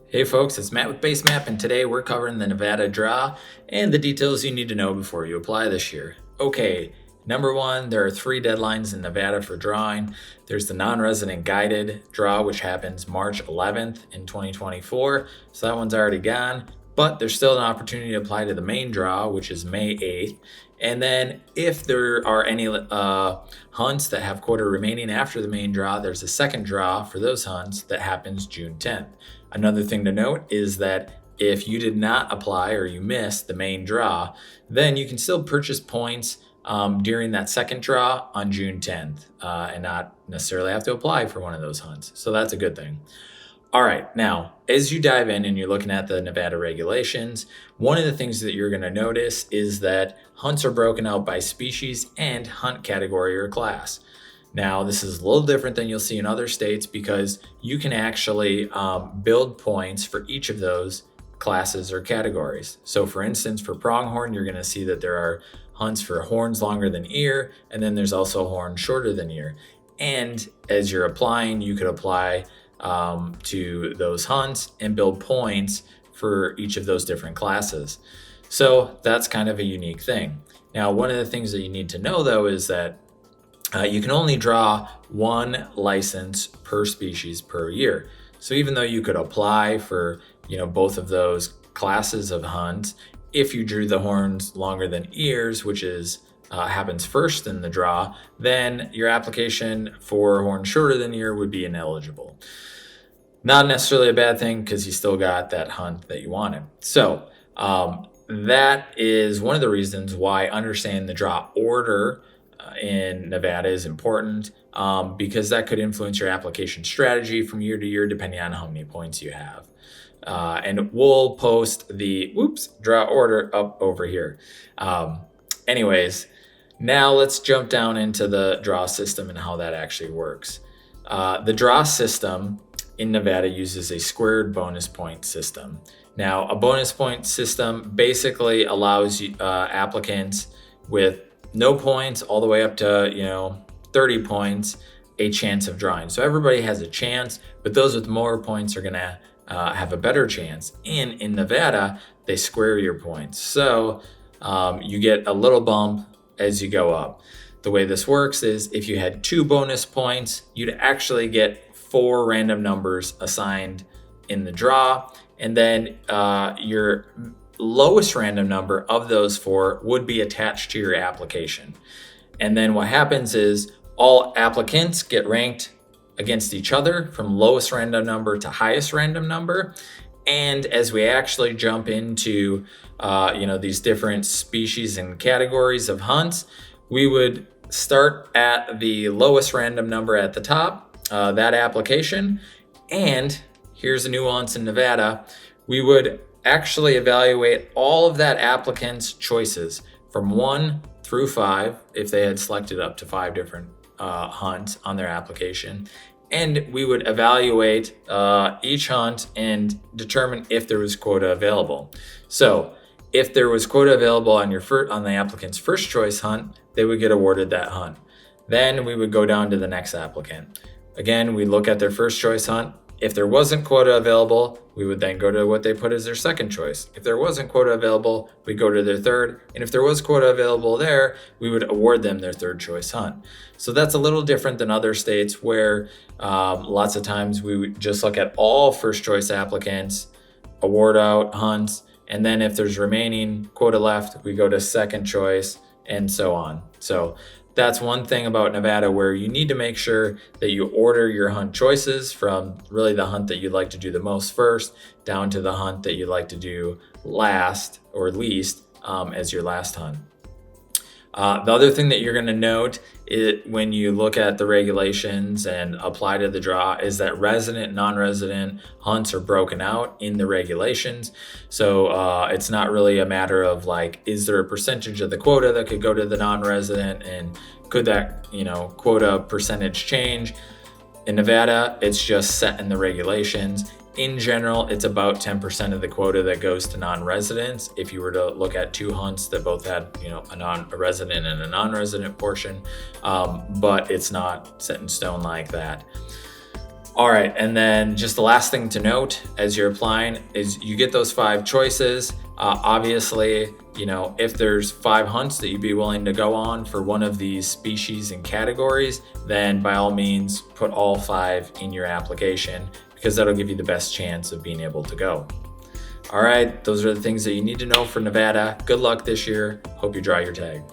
Hey folks, it's Matt with Basemap, and today we're covering the Nevada draw and the details you need to know before you apply this year. Okay, number one, there are 3 deadlines in Nevada for drawing. There's the non-resident guided draw, which happens March 11th in 2024, so that one's already gone, but there's still an opportunity to apply to the main draw, which is May 8th. And then if there are any hunts that have quota remaining after the main draw, there's a second draw for those hunts that happens June 10th. Another thing to note is that if you did not apply or you missed the main draw, then you can still purchase points during that second draw on June 10th and not necessarily have to apply for one of those hunts. So that's a good thing. All right, now, as you dive in and you're looking at the Nevada regulations, one of the things that you're going to notice is that hunts are broken out by species and hunt category or class. Now, this is a little different than you'll see in other states because you can actually build points for each of those classes or categories. So for instance, for pronghorn, you're going to see that there are hunts for horns longer than ear, and then there's also horns shorter than ear. And as you're applying, you could apply to those hunts and build points for each of those different classes. So that's kind of a unique thing. Now, one of the things that you need to know though is that you can only draw 1 license per species per year. So even though you could apply for, both of those classes of hunts, if you drew the horns longer than ears, which is happens first in the draw, then your application for horns shorter than ear would be ineligible. Not necessarily a bad thing because you still got that hunt that you wanted. So that is one of the reasons why understanding the draw order in Nevada is important because that could influence your application strategy from year to year depending on how many points you have. And we'll post the draw order up over here. Anyways, now let's jump down into the draw system and how that actually works. The draw system in Nevada uses a squared bonus point system. Now, a bonus point system basically allows applicants with no points all the way up to 30 points a chance of drawing. So everybody has a chance, but those with more points are gonna have a better chance. And in Nevada, they square your points. So you get a little bump as you go up. The way this works is if you had 2 bonus points, you'd actually get 4 random numbers assigned in the draw. And then your lowest random number of those 4 would be attached to your application. And then what happens is all applicants get ranked against each other from lowest random number to highest random number. And as we actually jump into these different species and categories of hunts, we would start at the lowest random number at the top, that application. And here's a nuance in Nevada. We would actually evaluate all of that applicant's choices from 1 through 5, if they had selected up to 5 different hunts on their application. And we would evaluate each hunt and determine if there was quota available. So if there was quota available on the applicant's first choice hunt, they would get awarded that hunt. Then we would go down to the next applicant. Again, we look at their first choice hunt. If there wasn't quota available, we would then go to what they put as their second choice. If there wasn't quota available, we go to their third. And if there was quota available there, we would award them their third choice hunt. So that's a little different than other states where lots of times we would just look at all first choice applicants, award out hunts, and then if there's remaining quota left, we go to second choice and so on. So that's one thing about Nevada where you need to make sure that you order your hunt choices from really the hunt that you'd like to do the most first down to the hunt that you'd like to do last or least as your last hunt. The other thing that you're going to note when you look at the regulations and apply to the draw is that resident, non-resident hunts are broken out in the regulations. So it's not really a matter of is there a percentage of the quota that could go to the non-resident and could that, quota percentage change? In Nevada, it's just set in the regulations. In general, it's about 10% of the quota that goes to non-residents. If you were to look at 2 hunts that both had, a resident and a non-resident portion, but it's not set in stone like that. All right, and then just the last thing to note as you're applying is you get those 5 choices. Obviously, if there's 5 hunts that you'd be willing to go on for one of these species and categories, then by all means put all 5 in your application, because that'll give you the best chance of being able to go. All right, those are the things that you need to know for Nevada. Good luck this year. Hope you draw your tag.